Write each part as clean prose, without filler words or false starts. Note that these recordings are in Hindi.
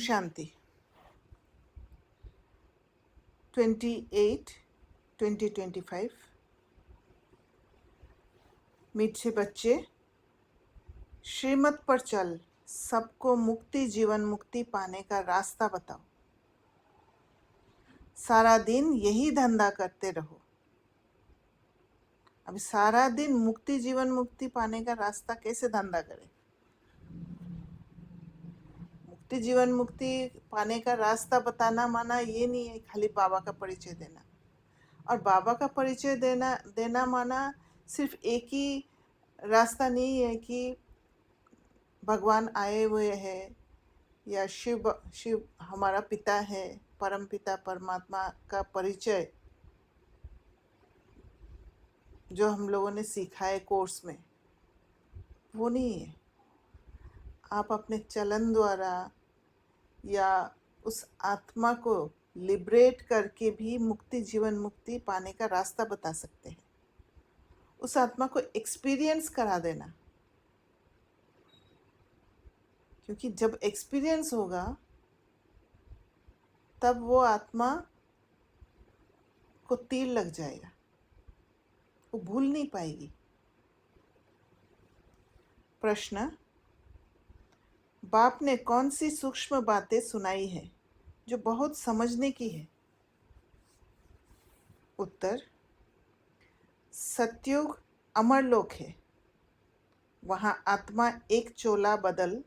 शांति 28/2025। मीठे बच्चे, श्रीमत पर चल, सबको मुक्ति जीवन मुक्ति पाने का रास्ता बताओ। सारा दिन यही धंधा करते रहो। अभी सारा दिन मुक्ति जीवन मुक्ति पाने का रास्ता कैसे धंधा करें? मुक्ति जीवन मुक्ति पाने का रास्ता बताना माना ये नहीं है खाली बाबा का परिचय देना। और बाबा का परिचय देना माना सिर्फ एक ही रास्ता नहीं है कि भगवान आए हुए हैं या शिव हमारा पिता है, परम पिता परमात्मा का परिचय जो हम लोगों ने सीखा है कोर्स में, वो नहीं है। आप अपने चलन द्वारा या उस आत्मा को लिबरेट करके भी मुक्ति जीवन मुक्ति पाने का रास्ता बता सकते हैं। उस आत्मा को एक्सपीरियंस करा देना, क्योंकि जब एक्सपीरियंस होगा तब वो आत्मा को तीर लग जाएगा, वो भूल नहीं पाएगी। प्रश्न: बाप ने कौन सी सूक्ष्म बातें सुनाई है जो बहुत समझने की है? उत्तर: सतयुग अमरलोक है। वहाँ आत्मा एक चोला बदल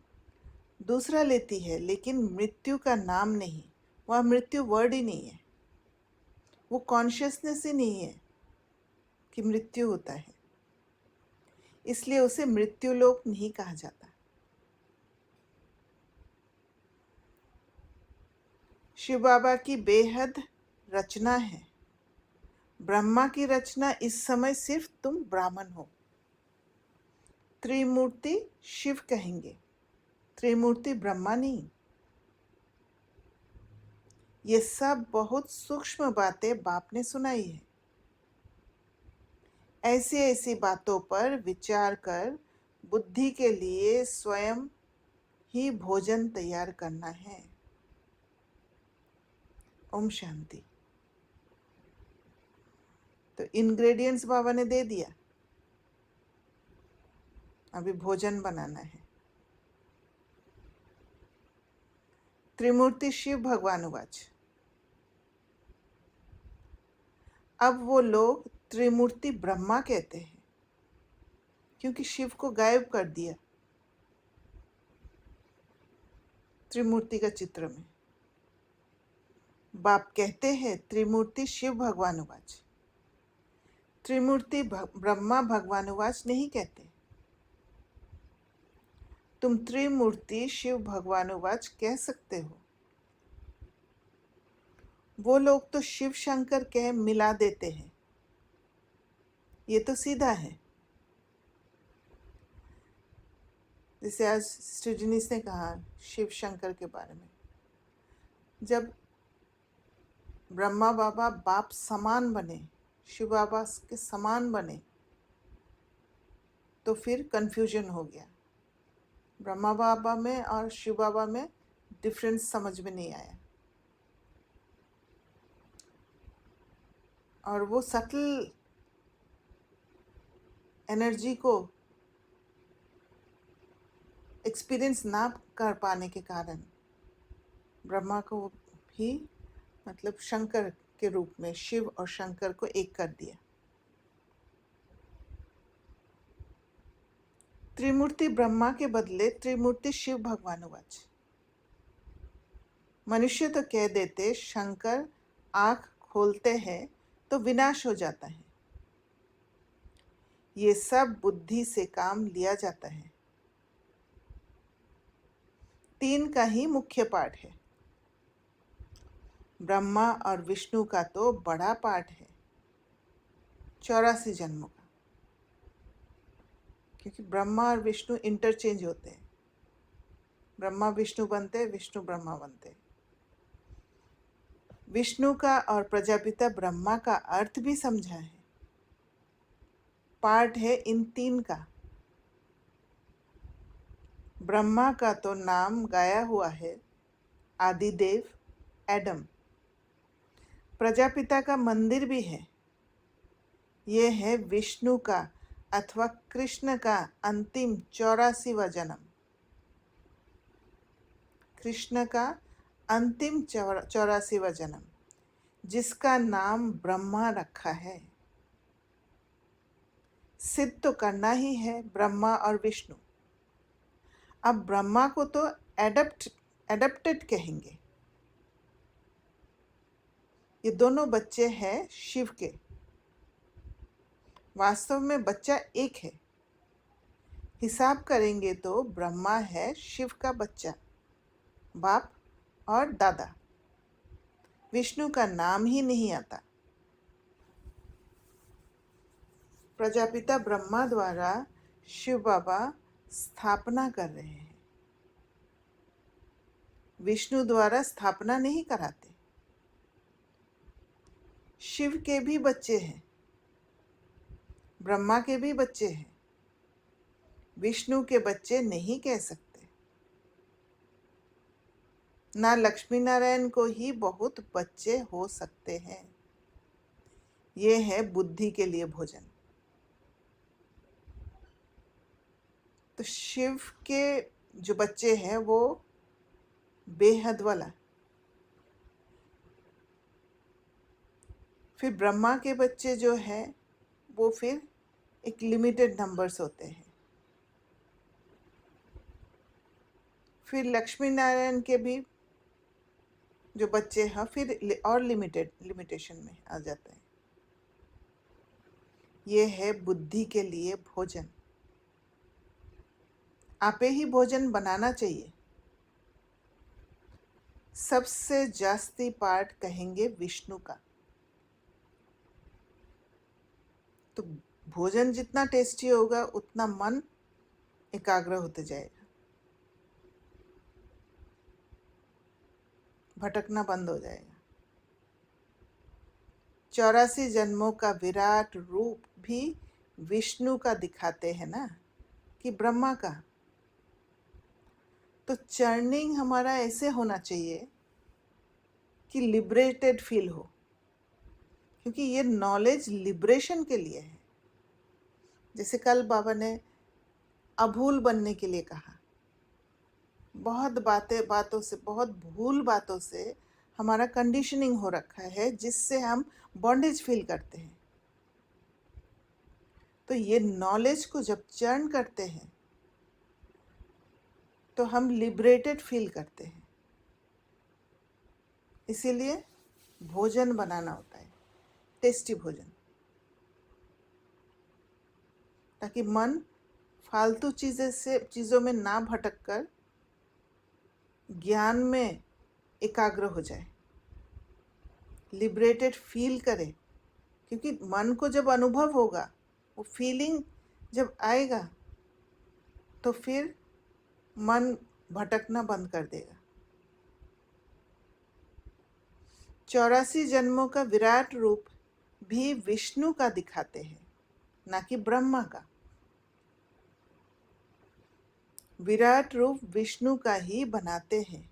दूसरा लेती है, लेकिन मृत्यु का नाम नहीं। वह मृत्यु वर्ड ही नहीं है, वो कॉन्शियसनेस ही नहीं है कि मृत्यु होता है, इसलिए उसे मृत्युलोक नहीं कहा जाता। शिव बाबा की बेहद रचना है। ब्रह्मा की रचना इस समय सिर्फ तुम ब्राह्मण हो। त्रिमूर्ति शिव कहेंगे, त्रिमूर्ति ब्रह्मा नहीं। ये सब बहुत सूक्ष्म बातें बाप ने सुनाई है। ऐसी ऐसी बातों पर विचार कर बुद्धि के लिए स्वयं ही भोजन तैयार करना है। ओम शांति। तो इंग्रेडिएंट्स बाबा ने दे दिया, अभी भोजन बनाना है। त्रिमूर्ति शिव भगवान उवाच। अब वो लोग त्रिमूर्ति ब्रह्मा कहते हैं क्योंकि शिव को गायब कर दिया त्रिमूर्ति का चित्र में। बाप कहते हैं त्रिमूर्ति शिव भगवान उवाच। त्रिमूर्ति ब्रह्मा भगवान उवाच नहीं कहते। तुम त्रिमूर्ति शिव भगवान उवाच कह सकते हो। वो लोग तो शिव शंकर कह मिला देते हैं। ये तो सीधा है। जैसे आज स्टूडेंट्स ने कहा शिव शंकर के बारे में, जब ब्रह्मा बाबा बाप समान बने, शिव बाबा के समान बने, तो फिर कन्फ्यूजन हो गया। ब्रह्मा बाबा में और शिव बाबा में डिफरेंस समझ में नहीं आया, और वो सटल एनर्जी को एक्सपीरियंस ना कर पाने के कारण ब्रह्मा को भी मतलब शंकर के रूप में शिव और शंकर को एक कर दिया। त्रिमूर्ति ब्रह्मा के बदले त्रिमूर्ति शिव भगवान उवाच। मनुष्य तो कह देते शंकर आँख खोलते हैं तो विनाश हो जाता है। ये सब बुद्धि से काम लिया जाता है। 3 का ही मुख्य पाठ है। ब्रह्मा और विष्णु का तो बड़ा पाठ है, 84 जन्मों का, क्योंकि ब्रह्मा और विष्णु इंटरचेंज होते हैं। ब्रह्मा विष्णु बनते, विष्णु ब्रह्मा बनते। विष्णु का और प्रजापिता ब्रह्मा का अर्थ भी समझा है। पाठ है इन 3 का। ब्रह्मा का तो नाम गाया हुआ है, आदिदेव एडम। प्रजापिता का मंदिर भी है। ये है विष्णु का अथवा कृष्ण का अंतिम 84वां जन्म। कृष्ण का अंतिम 84वां जन्म, जिसका नाम ब्रह्मा रखा है। सिद्ध तो करना ही है ब्रह्मा और विष्णु। अब ब्रह्मा को तो एडप्टेड कहेंगे। ये दोनों बच्चे हैं शिव के। वास्तव में बच्चा एक है। हिसाब करेंगे तो ब्रह्मा है शिव का बच्चा, बाप और दादा। विष्णु का नाम ही नहीं आता। प्रजापिता ब्रह्मा द्वारा शिव बाबा स्थापना कर रहे हैं। विष्णु द्वारा स्थापना नहीं कराते। शिव के भी बच्चे हैं, ब्रह्मा के भी बच्चे हैं। विष्णु के बच्चे नहीं कह सकते। ना लक्ष्मी नारायण को ही बहुत बच्चे हो सकते हैं। ये है बुद्धि के लिए भोजन। तो शिव के जो बच्चे हैं वो बेहद वाला। फिर ब्रह्मा के बच्चे जो हैं वो फिर एक लिमिटेड नंबर्स होते हैं। फिर लक्ष्मी नारायण के भी जो बच्चे हैं फिर और लिमिटेशन में आ जाते हैं। ये है बुद्धि के लिए भोजन। आपे ही भोजन बनाना चाहिए। सबसे जास्ती पार्ट कहेंगे विष्णु का। तो भोजन जितना टेस्टी होगा उतना मन एकाग्र होते जाएगा, भटकना बंद हो जाएगा। 84 जन्मों का विराट रूप भी विष्णु का दिखाते हैं ना, कि ब्रह्मा का। तो चर्निंग हमारा ऐसे होना चाहिए कि लिबरेटेड फील हो, क्योंकि ये नॉलेज लिबरेशन के लिए है। जैसे कल बाबा ने अभूल बनने के लिए कहा। बहुत बातों से, बहुत भूल बातों से हमारा कंडीशनिंग हो रखा है, जिससे हम बॉन्डेज फील करते हैं। तो ये नॉलेज को जब चर्न करते हैं तो हम लिबरेटेड फील करते हैं। इसीलिए भोजन बनाना होता है, टेस्टी भोजन, ताकि मन फालतू चीज़ों में ना भटक कर ज्ञान में एकाग्र हो जाए, लिबरेटेड फील करे। क्योंकि मन को जब अनुभव होगा, वो फीलिंग जब आएगा, तो फिर मन भटकना बंद कर देगा। 84 जन्मों का विराट रूप भी विष्णु का दिखाते हैं, ना कि ब्रह्मा का। विराट रूप विष्णु का ही बनाते हैं,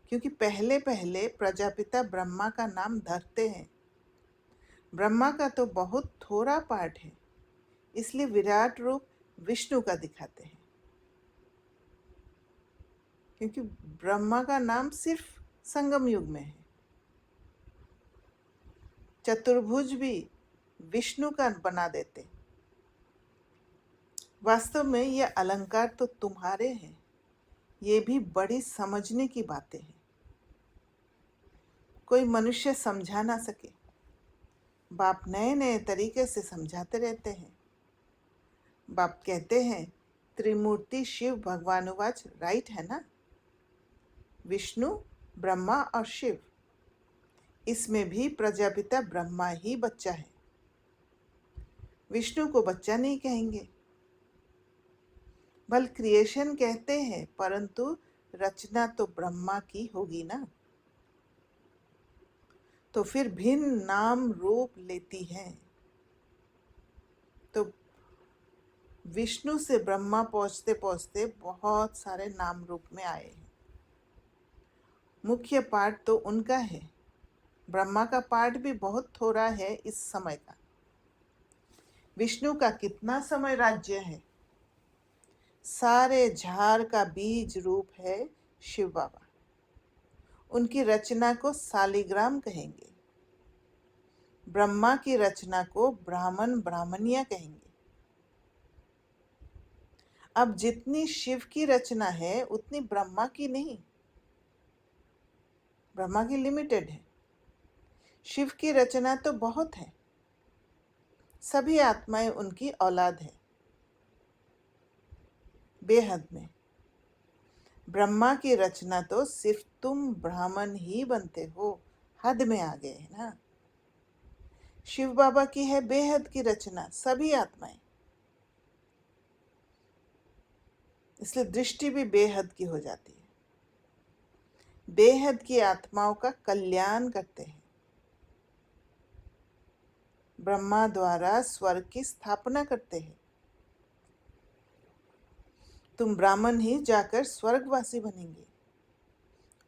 क्योंकि पहले पहले प्रजापिता ब्रह्मा का नाम धरते हैं। ब्रह्मा का तो बहुत थोड़ा पार्ट है, इसलिए विराट रूप विष्णु का दिखाते हैं। क्योंकि ब्रह्मा का नाम सिर्फ संगम युग में है। चतुर्भुज भी विष्णु का बना देते। वास्तव में ये अलंकार तो तुम्हारे हैं। ये भी बड़ी समझने की बातें हैं। कोई मनुष्य समझा ना सके, बाप नए नए तरीके से समझाते रहते हैं। बाप कहते हैं त्रिमूर्ति शिव भगवानुवाच, राइट है ना? विष्णु, ब्रह्मा और शिव, इसमें भी प्रजापिता ब्रह्मा ही बच्चा है। विष्णु को बच्चा नहीं कहेंगे। बल क्रिएशन कहते हैं, परंतु रचना तो ब्रह्मा की होगी ना। तो फिर भिन्न नाम रूप लेती है। तो विष्णु से ब्रह्मा पहुँचते पहुँचते बहुत सारे नाम रूप में आए हैं। मुख्य पार्ट तो उनका है। ब्रह्मा का पार्ट भी बहुत थोड़ा है इस समय का। विष्णु का कितना समय राज्य है। सारे झाड़ का बीज रूप है शिव बाबा। उनकी रचना को शालिग्राम कहेंगे। ब्रह्मा की रचना को ब्राह्मण ब्राह्मणिया कहेंगे। अब जितनी शिव की रचना है उतनी ब्रह्मा की नहीं। ब्रह्मा की लिमिटेड है। शिव की रचना तो बहुत है। सभी आत्माएं उनकी औलाद है, बेहद में। ब्रह्मा की रचना तो सिर्फ तुम ब्राह्मण ही बनते हो, हद में आ गए है ना। शिव बाबा की है बेहद की रचना, सभी आत्माएं। इसलिए दृष्टि भी बेहद की हो जाती है। बेहद की आत्माओं का कल्याण करते हैं। ब्रह्मा द्वारा स्वर्ग की स्थापना करते हैं। तुम ब्राह्मण ही जाकर स्वर्गवासी बनेंगे,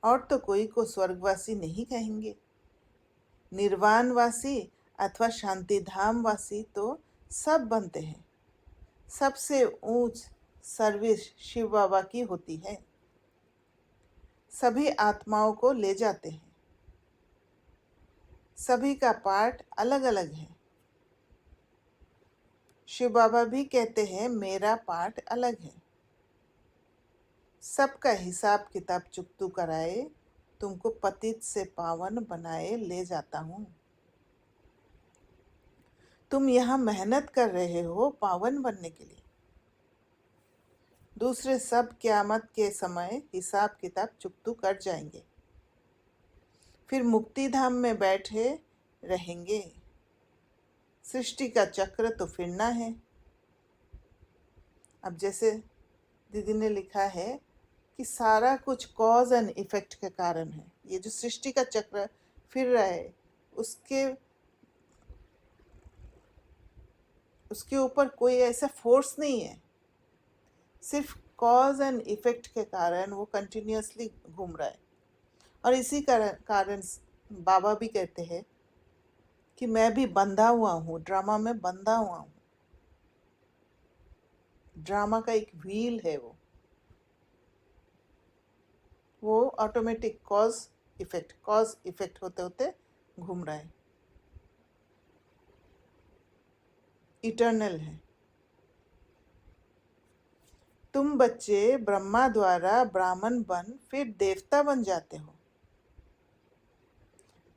और तो कोई को स्वर्गवासी नहीं कहेंगे। निर्वाणवासी अथवा शांतिधाम वासी तो सब बनते हैं। सबसे ऊंच सर्विस शिव बाबा की होती है। सभी आत्माओं को ले जाते हैं। सभी का पार्ट अलग अलग है। शिव बाबा भी कहते हैं मेरा पार्ट अलग है। सबका हिसाब किताब चुकतू कराए तुमको पतित से पावन बनाए ले जाता हूँ। तुम यहाँ मेहनत कर रहे हो पावन बनने के लिए। दूसरे सब क़यामत के समय हिसाब किताब चुकतू कर जाएंगे, फिर मुक्ति धाम में बैठे रहेंगे। सृष्टि का चक्र तो फिरना है। अब जैसे दीदी ने लिखा है कि सारा कुछ कॉज एंड इफेक्ट के कारण है। ये जो सृष्टि का चक्र फिर रहा है उसके ऊपर कोई ऐसा फोर्स नहीं है। सिर्फ कॉज एंड इफेक्ट के कारण वो कंटिन्यूअसली घूम रहा है। और इसी कारण बाबा भी कहते हैं कि मैं भी बंधा हुआ हूँ, ड्रामा में बंधा हुआ हूँ। ड्रामा का एक व्हील है वो ऑटोमेटिक कॉज इफेक्ट होते होते घूम रहा है, इटर्नल है। तुम बच्चे ब्रह्मा द्वारा ब्राह्मण बन फिर देवता बन जाते हो।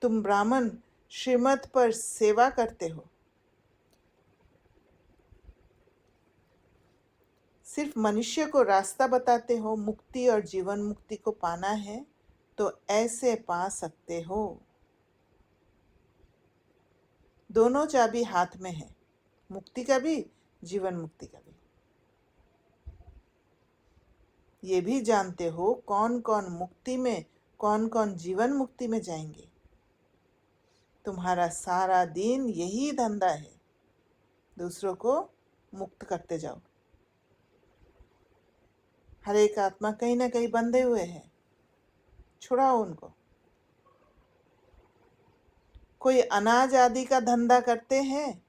तुम ब्राह्मण श्रीमत पर सेवा करते हो। सिर्फ मनुष्य को रास्ता बताते हो। मुक्ति और जीवन मुक्ति को पाना है तो ऐसे पा सकते हो। दोनों चाबी हाथ में है, मुक्ति का भी जीवन मुक्ति का भी। ये भी जानते हो कौन कौन मुक्ति में, कौन कौन जीवन मुक्ति में जाएंगे। तुम्हारा सारा दिन यही धंधा है, दूसरों को मुक्त करते जाओ। हर एक आत्मा कहीं ना कहीं बंधे हुए हैं, छुड़ाओ उनको। कोई अनाज आदि का धंधा करते हैं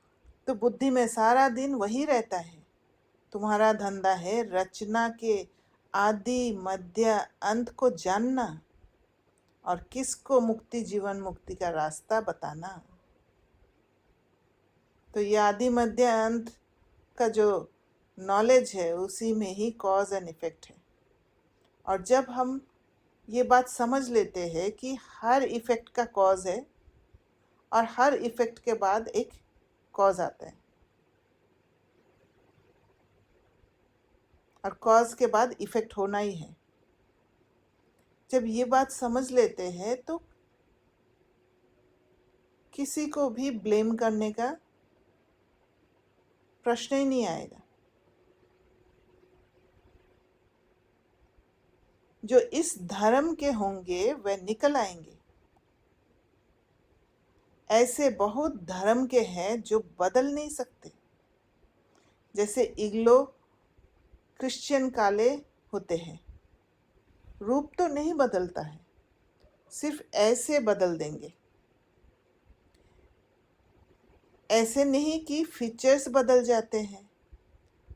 तो बुद्धि में सारा दिन वही रहता है। तुम्हारा धंधा है रचना के आदि मध्य अंत को जानना और किसको मुक्ति जीवन मुक्ति का रास्ता बताना। तो ये आदि मध्य अंत का जो नॉलेज है उसी में ही कॉज एंड इफेक्ट है। और जब हम ये बात समझ लेते हैं कि हर इफेक्ट का कॉज है और हर इफेक्ट के बाद एक कॉज आता है और कॉज के बाद इफेक्ट होना ही है। जब ये बात समझ लेते हैं तो किसी को भी ब्लेम करने का प्रश्न ही नहीं आएगा। जो इस धर्म के होंगे वह निकल आएंगे। ऐसे बहुत धर्म के हैं जो बदल नहीं सकते। जैसे इग्लो क्रिश्चियन काले होते हैं, रूप तो नहीं बदलता है सिर्फ ऐसे बदल देंगे। ऐसे नहीं कि फीचर्स बदल जाते हैं,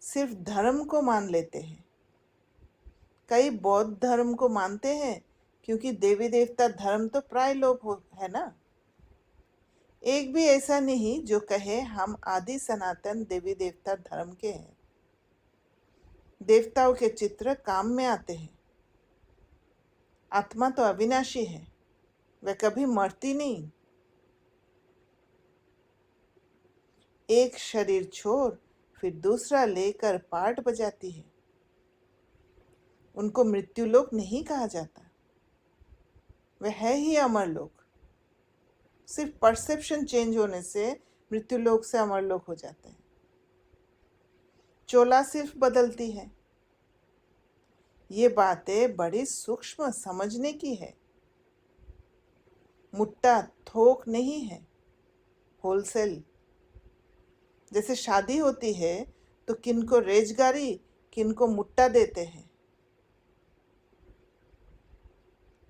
सिर्फ धर्म को मान लेते हैं। कई बौद्ध धर्म को मानते हैं क्योंकि देवी देवता धर्म तो प्राय लोप हो है ना। एक भी ऐसा नहीं जो कहे हम आदि सनातन देवी देवता धर्म के हैं। देवताओं के चित्र काम में आते हैं। आत्मा तो अविनाशी है, वह कभी मरती नहीं। एक शरीर छोड़ फिर दूसरा लेकर पार्ट बजाती है। उनको मृत्युलोक नहीं कहा जाता, वह है ही अमरलोक। सिर्फ परसेप्शन चेंज होने से मृत्युलोक से अमरलोक हो जाता है। चोला सिर्फ बदलती है। ये बातें बड़ी सूक्ष्म समझने की है। मुट्टा थोक नहीं है, होलसेल। जैसे शादी होती है तो किनको रेजगारी किनको मुट्टा देते हैं।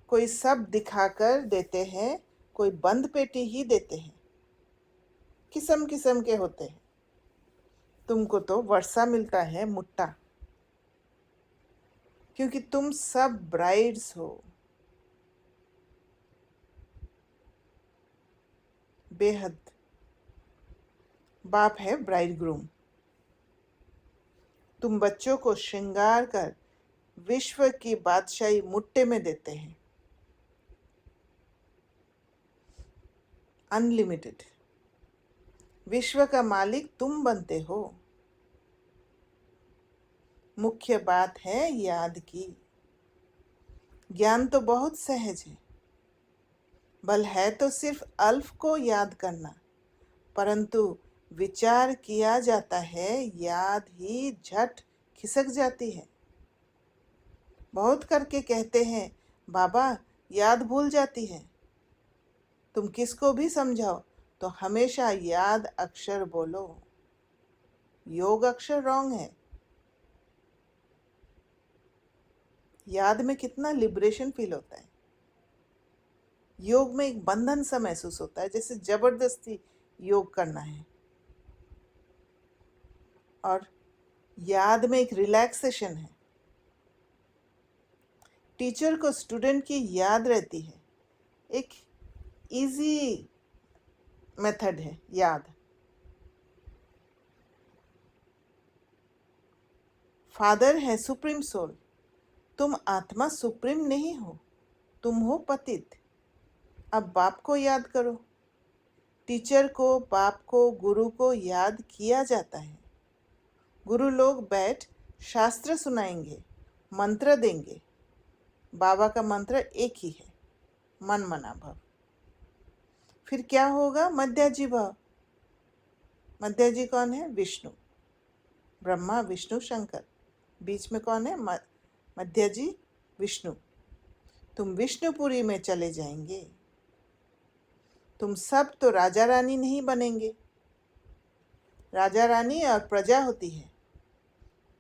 कोई सब दिखाकर देते हैं, कोई बंद पेटी ही देते हैं। किस्म किस्म के होते हैं। तुमको तो वर्षा मिलता है मुट्टा, क्योंकि तुम सब ब्राइड्स हो। बेहद बाप है ब्राइड ग्रूम। तुम बच्चों को श्रृंगार कर विश्व की बादशाही मुट्टे में देते हैं। अनलिमिटेड। विश्व का मालिक तुम बनते हो। मुख्य बात है याद की। ज्ञान तो बहुत सहज है, बल है तो सिर्फ अल्फ को याद करना, परंतु विचार किया जाता है, याद ही झट खिसक जाती है। बहुत करके कहते हैं बाबा याद भूल जाती है। तुम किसको भी समझाओ तो हमेशा याद अक्षर बोलो। योग अक्षर रॉन्ग है। याद में कितना लिबरेशन फील होता है। योग में एक बंधन सा महसूस होता है, जैसे जबरदस्ती योग करना है। और याद में एक रिलैक्सेशन है। टीचर को स्टूडेंट की याद रहती है। एक इजी मेथड है याद। फादर है सुप्रीम सोल। तुम आत्मा सुप्रीम नहीं हो, तुम हो पतित। अब बाप को याद करो। टीचर को, बाप को, गुरु को याद किया जाता है। गुरु लोग बैठ शास्त्र सुनाएंगे, मंत्र देंगे। बाबा का मंत्र एक ही है, मन मना भव। फिर क्या होगा? मध्याजी भव। मध्याजी कौन है? विष्णु। ब्रह्मा विष्णु शंकर। बीच में कौन है? मध्याजी विष्णु। तुम विष्णुपुरी में चले जाएंगे। तुम सब तो राजा रानी नहीं बनेंगे। राजा रानी और प्रजा होती है,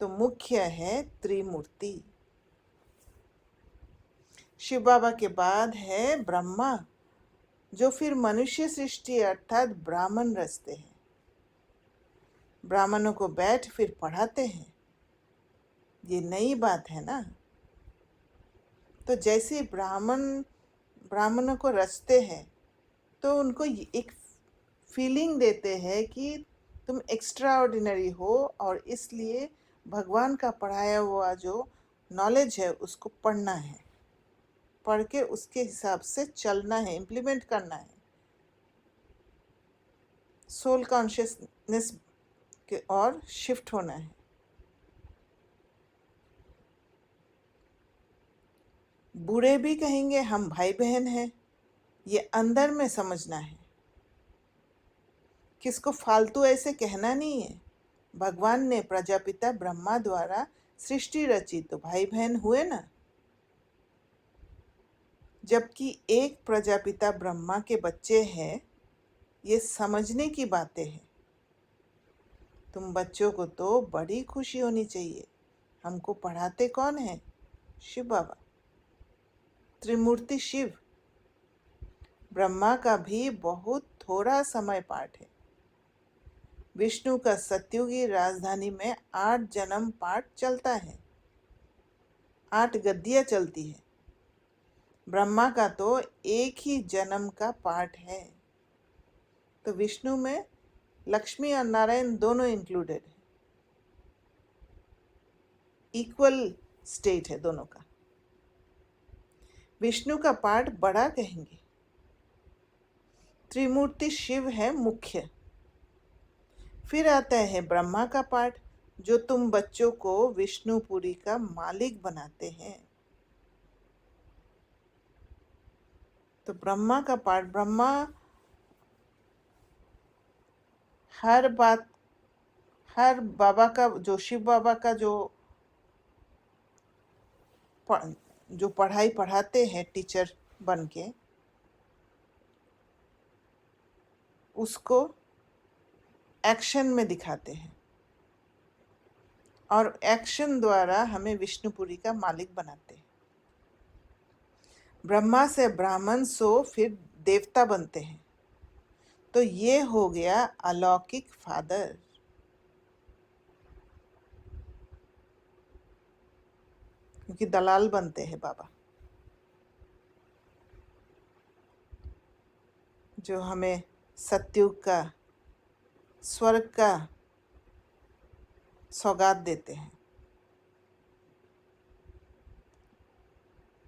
तो मुख्य है त्रिमूर्ति। शिव बाबा के बाद है ब्रह्मा, जो फिर मनुष्य सृष्टि अर्थात ब्राह्मण रचते हैं। ब्राह्मणों को बैठ फिर पढ़ाते हैं। ये नई बात है ना। तो जैसे ब्राह्मणों को रचते हैं तो उनको एक फीलिंग देते हैं कि तुम एक्स्ट्रा ऑर्डिनरी हो, और इसलिए भगवान का पढ़ाया हुआ जो नॉलेज है उसको पढ़ना है। पढ़ के उसके हिसाब से चलना है, इम्प्लीमेंट करना है। सोल कॉन्शियसनेस के और शिफ्ट होना है। बूढ़े भी कहेंगे हम भाई बहन हैं, ये अंदर में समझना है। किसको फालतू ऐसे कहना नहीं है। भगवान ने प्रजापिता ब्रह्मा द्वारा सृष्टि रची तो भाई बहन हुए ना। जबकि एक प्रजापिता ब्रह्मा के बच्चे हैं, ये समझने की बातें हैं। तुम बच्चों को तो बड़ी खुशी होनी चाहिए। हमको पढ़ाते कौन है? शिव बाबा। त्रिमूर्ति शिव ब्रह्मा का भी बहुत थोड़ा समय पाठ है। विष्णु का सत्युगी राजधानी में 8 जन्म पाठ चलता है, 8 गद्दियाँ चलती है। ब्रह्मा का तो एक ही जन्म का पाठ है। तो विष्णु में लक्ष्मी और नारायण दोनों इंक्लूडेड है, इक्वल स्टेट है दोनों का। विष्णु का पाठ बड़ा कहेंगे। त्रिमूर्ति शिव है मुख्य। फिर आता है ब्रह्मा का पाठ, जो तुम बच्चों को विष्णुपुरी का मालिक बनाते हैं। तो ब्रह्मा का पाठ, ब्रह्मा हर बात, हर बाबा का, जो शिव बाबा का जो पढ़ाई पढ़ाते हैं टीचर बन के, उसको एक्शन में दिखाते हैं और एक्शन द्वारा हमें विष्णुपुरी का मालिक बनाते हैं। ब्रह्मा से ब्राह्मण सो फिर देवता बनते हैं। तो ये हो गया अलौकिक फादर। क्योंकि दलाल बनते हैं बाबा, जो हमें सत्युग का, स्वर्ग का सौगात देते हैं।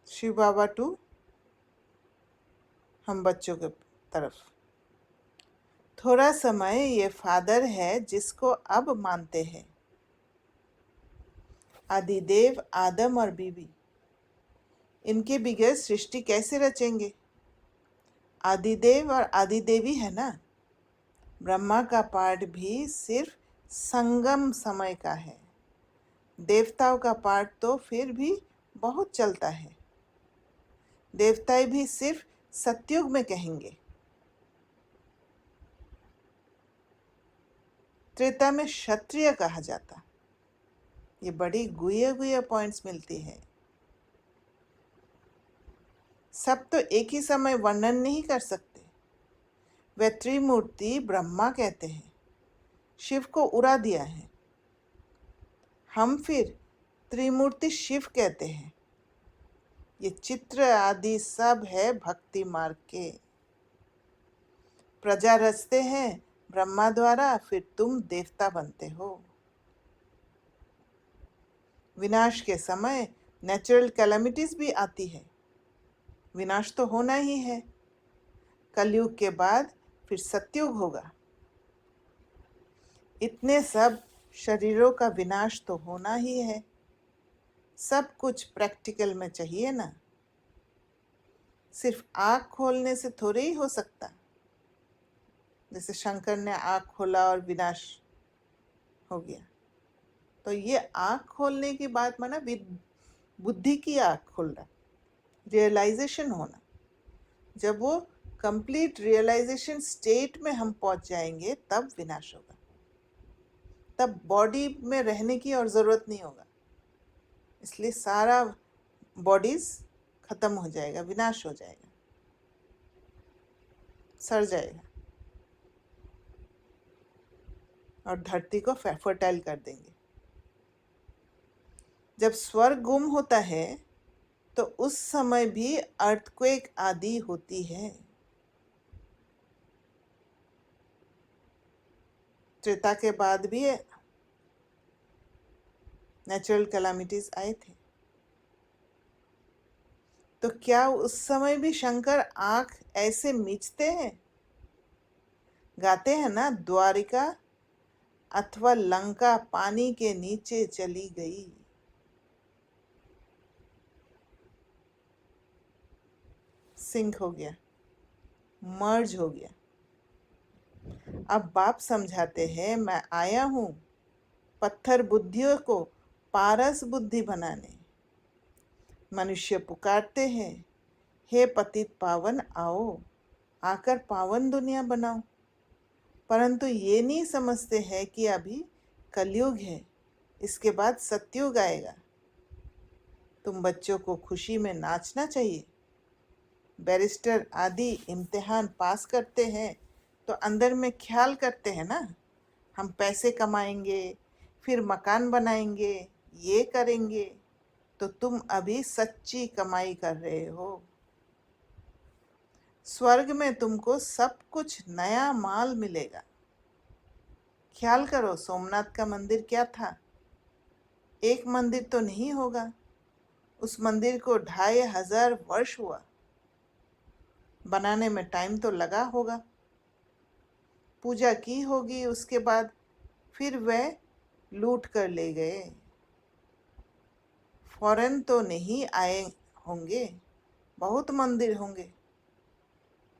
शिव बाबा टू हम बच्चों के तरफ। थोड़ा समय ये फादर है जिसको अब मानते हैं। आदिदेव, आदम और बीबी, इनके बगैर सृष्टि कैसे रचेंगे? आदिदेव और आदिदेवी है ना। ब्रह्मा का पाठ भी सिर्फ संगम समय का है। देवताओं का पाठ तो फिर भी बहुत चलता है। देवताएं भी सिर्फ सतयुग में कहेंगे। त्रेता में क्षत्रिय कहा जाता। ये बड़ी गुए गुए पॉइंट्स मिलती है। सब तो एक ही समय वर्णन नहीं कर सकते। वे त्रिमूर्ति ब्रह्मा कहते हैं, शिव को उड़ा दिया है। हम फिर त्रिमूर्ति शिव कहते हैं। ये चित्र आदि सब है भक्ति मार्ग के। प्रजा रचते हैं ब्रह्मा द्वारा, फिर तुम देवता बनते हो। विनाश के समय नेचुरल कैलामिटीज भी आती है। विनाश तो होना ही है। कलयुग के बाद फिर सतयुग होगा। इतने सब शरीरों का विनाश तो होना ही है। सब कुछ प्रैक्टिकल में चाहिए ना। सिर्फ आँख खोलने से थोड़े ही हो सकता। जैसे शंकर ने आँख खोला और विनाश हो गया। तो ये आँख खोलने की बात माना बुद्धि की आँख खोलना, रियलाइजेशन होना। जब वो कंप्लीट रियलाइजेशन स्टेट में हम पहुंच जाएंगे तब विनाश होगा। तब बॉडी में रहने की और ज़रूरत नहीं होगा। इसलिए सारा बॉडीज खत्म हो जाएगा, विनाश हो जाएगा, सड़ जाएगा और धरती को फर्टाइल कर देंगे। जब स्वर्ग गुम होता है तो उस समय भी अर्थक्वेक आदि होती है। त्रेता के बाद भी नेचुरल कैलामिटीज आए थे। तो क्या उस समय भी शंकर आंख ऐसे मीचते हैं? गाते हैं ना, द्वारिका अथवा लंका पानी के नीचे चली गई। सिंक हो गया, मर्ज हो गया। अब बाप समझाते हैं, मैं आया हूँ पत्थर बुद्धियों को पारस बुद्धि बनाने। मनुष्य पुकारते हैं, हे पतित पावन आओ, आकर पावन दुनिया बनाओ। परंतु ये नहीं समझते हैं कि अभी कलयुग है, इसके बाद सतयुग आएगा। तुम बच्चों को खुशी में नाचना चाहिए। बैरिस्टर आदि इम्तिहान पास करते हैं तो अंदर में ख्याल करते हैं ना, हम पैसे कमाएंगे, फिर मकान बनाएंगे, ये करेंगे। तो तुम अभी सच्ची कमाई कर रहे हो। स्वर्ग में तुमको सब कुछ नया माल मिलेगा। ख्याल करो, सोमनाथ का मंदिर क्या था? एक मंदिर तो नहीं होगा। उस मंदिर को 2500 वर्ष हुआ। बनाने में टाइम तो लगा होगा। पूजा की होगी, उसके बाद फिर वह लूट कर ले गए। फौरन तो नहीं आए होंगे, बहुत मंदिर होंगे।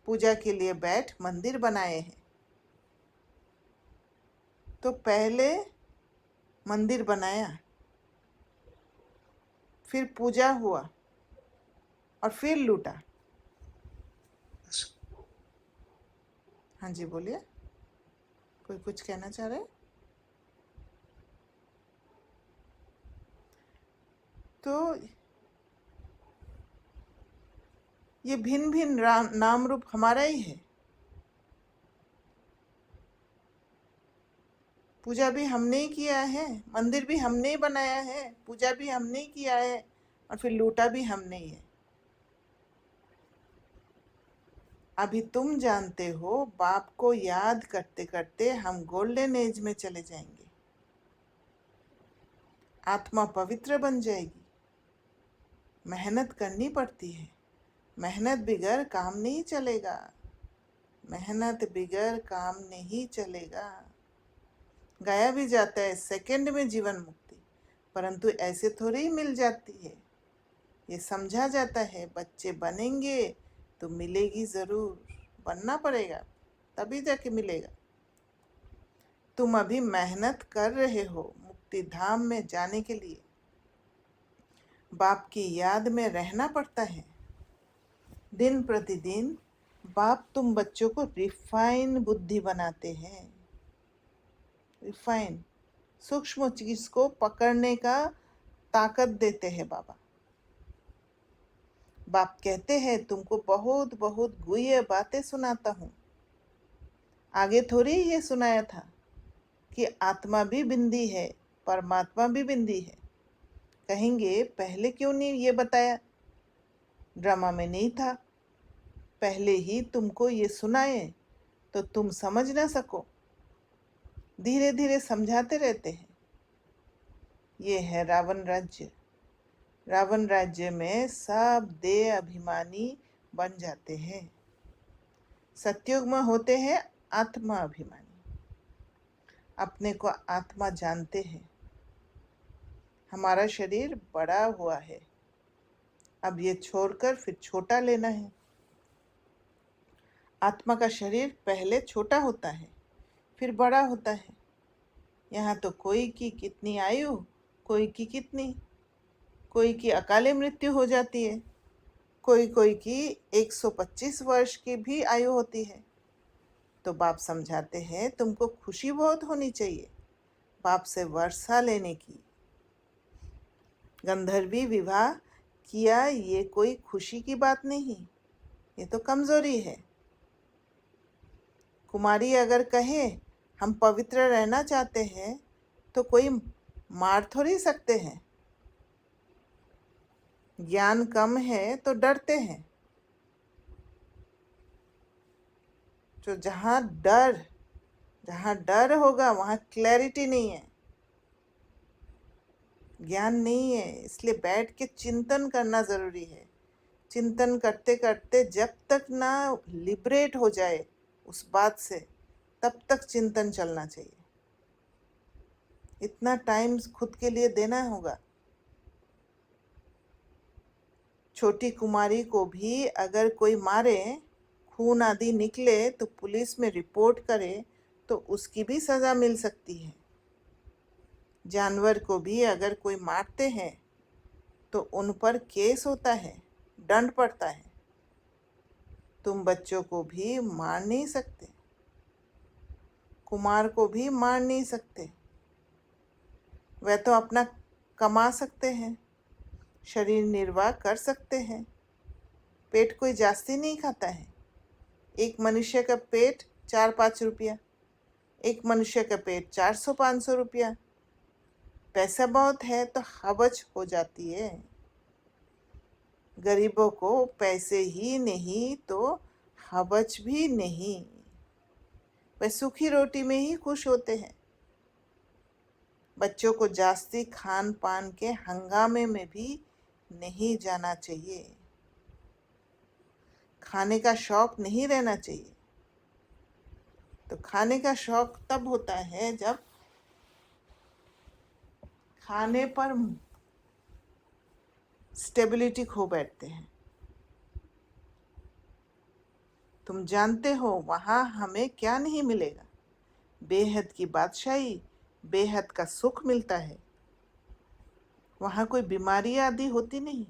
पूजा के लिए बैठ मंदिर बनाए हैं। तो पहले मंदिर बनाया, फिर पूजा हुआ और फिर लूटा। हाँ जी, बोलिए, कोई कुछ कहना चाह रहे? तो ये भिन्न भिन्न नाम रूप हमारा ही है। पूजा भी हमने ही किया है, मंदिर भी हमने ही बनाया है, पूजा भी हमने ही किया है और फिर लूटा भी हमने ही है। अभी तुम जानते हो, बाप को याद करते करते हम गोल्डन एज में चले जाएंगे। आत्मा पवित्र बन जाएगी। मेहनत करनी पड़ती है। मेहनत बिगर काम नहीं चलेगा। मेहनत बिगर काम नहीं चलेगा। गाया भी जाता है, सेकंड में जीवन मुक्ति, परंतु ऐसे थोड़ी ही मिल जाती है। ये समझा जाता है, बच्चे बनेंगे तो मिलेगी ज़रूर, बनना पड़ेगा तभी जाके मिलेगा। तुम अभी मेहनत कर रहे हो मुक्ति धाम में जाने के लिए। बाप की याद में रहना पड़ता है। दिन प्रतिदिन बाप तुम बच्चों को रिफाइन बुद्धि बनाते हैं। रिफाइन, सूक्ष्म चीज को पकड़ने का ताकत देते हैं बाबा। बाप कहते हैं, तुमको बहुत बहुत गुह्य बातें सुनाता हूँ। आगे थोड़ी ये सुनाया था कि आत्मा भी बिंदी है, परमात्मा भी बिंदी है। कहेंगे पहले क्यों नहीं ये बताया? ड्रामा में नहीं था। पहले ही तुमको ये सुनाए तो तुम समझ ना सको। धीरे धीरे समझाते रहते हैं। ये है रावण राज्य। रावण राज्य में सब देह अभिमानी बन जाते हैं। सतयुग में होते हैं आत्मा अभिमानी। अपने को आत्मा जानते हैं। हमारा शरीर बड़ा हुआ है, अब ये छोड़कर फिर छोटा लेना है। आत्मा का शरीर पहले छोटा होता है, फिर बड़ा होता है। यहाँ तो कोई की कितनी आयु, कोई की कितनी, कोई की अकाले मृत्यु हो जाती है, कोई कोई की 125 वर्ष की भी आयु होती है। तो बाप समझाते हैं, तुमको खुशी बहुत होनी चाहिए बाप से वर्षा लेने की। गंधर्वी विवाह किया, ये कोई खुशी की बात नहीं, ये तो कमजोरी है। कुमारी अगर कहे हम पवित्र रहना चाहते हैं तो कोई मार थोड़ी सकते हैं। ज्ञान कम है तो डरते हैं। तो जहाँ डर होगा वहाँ क्लैरिटी नहीं है, ज्ञान नहीं है। इसलिए बैठ के चिंतन करना ज़रूरी है। चिंतन करते करते जब तक ना लिबरेट हो जाए उस बात से, तब तक चिंतन चलना चाहिए। इतना टाइम खुद के लिए देना होगा। छोटी कुमारी को भी अगर कोई मारे, खून आदि निकले तो पुलिस में रिपोर्ट करे तो उसकी भी सज़ा मिल सकती है। जानवर को भी अगर कोई मारते हैं तो उन पर केस होता है, दंड पड़ता है। तुम बच्चों को भी मार नहीं सकते, कुमार को भी मार नहीं सकते। वह तो अपना कमा सकते हैं, शरीर निर्वाह कर सकते हैं, पेट कोई जास्ती नहीं खाता है। एक मनुष्य का पेट 4-5 रुपया, एक मनुष्य का पेट 400-500 रुपया। पैसा बहुत है तो हवच हो जाती है। गरीबों को पैसे ही नहीं तो हवच भी नहीं। वे सूखी रोटी में ही खुश होते हैं। बच्चों को जास्ती खान पान के हंगामे में भी नहीं जाना चाहिए। खाने का शौक नहीं रहना चाहिए। तो खाने का शौक तब होता है जब खाने पर स्टेबिलिटी खो बैठते हैं। तुम जानते हो वहाँ हमें क्या नहीं मिलेगा? बेहद की बादशाही, बेहद का सुख मिलता है। वहाँ कोई बीमारी आदि होती नहीं।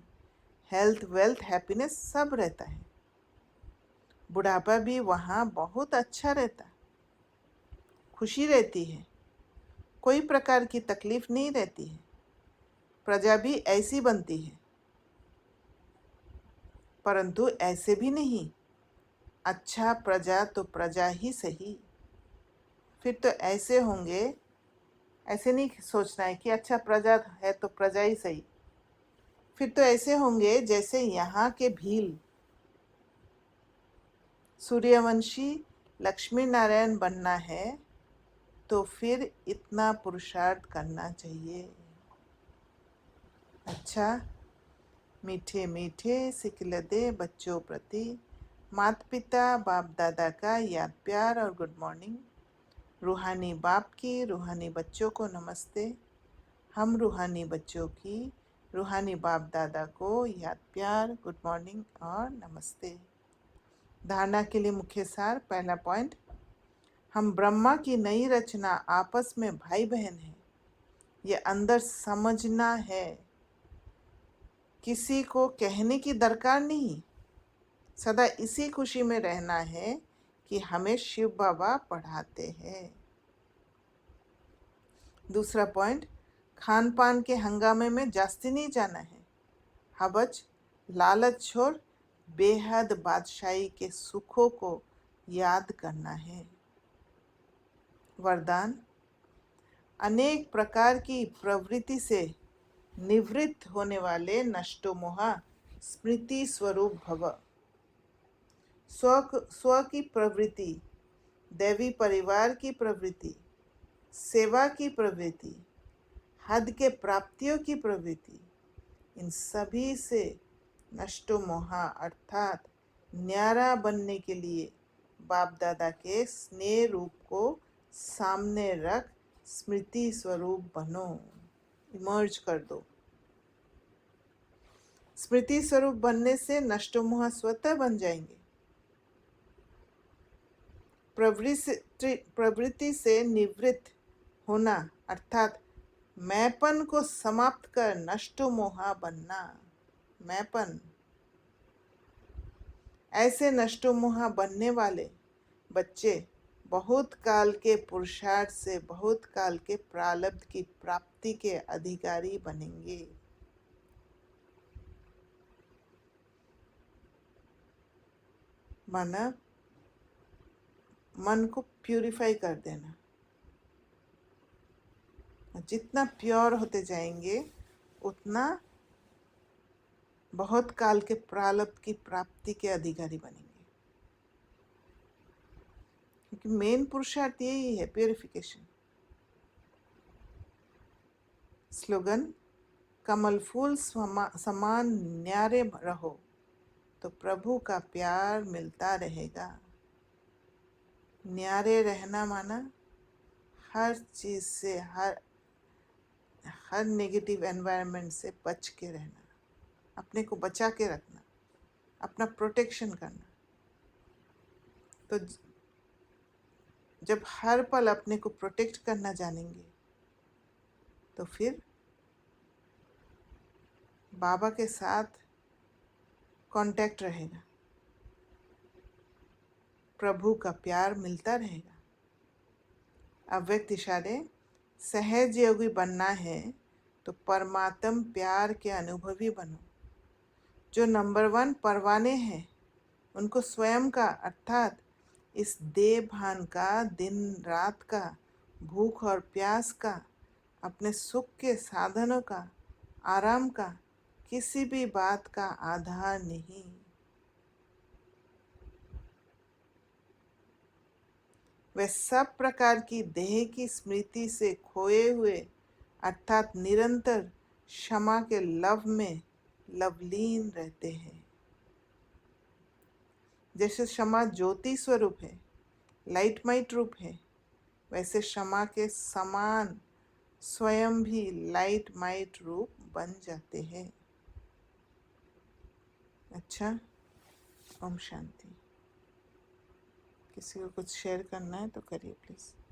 हेल्थ, वेल्थ, हैप्पीनेस सब रहता है। बुढ़ापा भी वहाँ बहुत अच्छा रहता, खुशी रहती है, कोई प्रकार की तकलीफ नहीं रहती है। प्रजा भी ऐसी बनती है, परंतु ऐसे भी नहीं। अच्छा प्रजा तो प्रजा ही सही। फिर तो ऐसे होंगे, ऐसे नहीं सोचना है कि अच्छा प्रजा है तो प्रजा ही सही। फिर तो ऐसे होंगे जैसे यहाँ के भील। सूर्यवंशी लक्ष्मी नारायण बनना है तो फिर इतना पुरुषार्थ करना चाहिए। अच्छा, मीठे मीठे सिखलदे बच्चों प्रति माता पिता बाप दादा का याद प्यार और गुड मॉर्निंग। रूहानी बाप की रूहानी बच्चों को नमस्ते। हम रूहानी बच्चों की रूहानी बाप दादा को याद प्यार, गुड मॉर्निंग और नमस्ते। धारणा के लिए मुख्य सार। पहला पॉइंट, हम ब्रह्मा की नई रचना, आपस में भाई बहन हैं। ये अंदर समझना है, किसी को कहने की दरकार नहीं। सदा इसी खुशी में रहना है कि हमें शिव बाबा पढ़ाते हैं। दूसरा पॉइंट, खान पान के हंगामे में जास्ती नहीं जाना है। हवच, लालच छोड़ बेहद बादशाही के सुखों को याद करना है। वरदान, अनेक प्रकार की प्रवृत्ति से निवृत्त होने वाले नष्टोमोह स्मृति स्वरूप भव। स्व की प्रवृत्ति, दैवी परिवार की प्रवृत्ति, सेवा की प्रवृत्ति, हद के प्राप्तियों की प्रवृत्ति, इन सभी से नष्टोमोह अर्थात न्यारा बनने के लिए बाप दादा के स्नेह रूप को सामने रख स्मृति स्वरूप बनो, इमर्ज कर दो। स्मृति स्वरूप बनने से नष्टोमोह स्वतः बन जाएंगे। प्रवृत्ति से निवृत्त होना अर्थात मैंपन को समाप्त कर नष्टोमोह बनना। मैंपन, ऐसे नष्टोमोह बनने वाले बच्चे बहुत काल के पुरुषार्थ से बहुत काल के प्रारब्ध की प्राप्ति के अधिकारी बनेंगे। माना मन को प्यूरिफाई कर देना। जितना प्योर होते जाएंगे उतना बहुत काल के प्रारब्ध की प्राप्ति के अधिकारी बनेंगे। क्योंकि मेन पुरुषार्थ यही है, प्यूरिफिकेशन। स्लोगन, कमल फूल समान न्यारे रहो तो प्रभु का प्यार मिलता रहेगा। न्यारे रहना माना हर चीज़ से, हर नेगेटिव एनवायरनमेंट से बच के रहना, अपने को बचा के रखना, अपना प्रोटेक्शन करना। तो जब हर पल अपने को प्रोटेक्ट करना जानेंगे तो फिर बाबा के साथ कांटेक्ट रहेगा, प्रभु का प्यार मिलता रहेगा। अव्यक्त इशारे, सहज योगी बनना है तो परमात्म प्यार के अनुभवी बनो। जो नंबर 1 परवाने हैं, उनको स्वयं का अर्थात इस देह भान का, दिन रात का, भूख और प्यास का, अपने सुख के साधनों का, आराम का, किसी भी बात का आधार नहीं। वे सब प्रकार की देह की स्मृति से खोए हुए अर्थात निरंतर क्षमा के लव में लवलीन रहते हैं। जैसे क्षमा ज्योति स्वरूप है, लाइटमय रूप है, वैसे क्षमा के समान स्वयं भी लाइटमय रूप बन जाते हैं। अच्छा, ओम शांति। किसी को कुछ शेयर करना है तो करिए प्लीज़।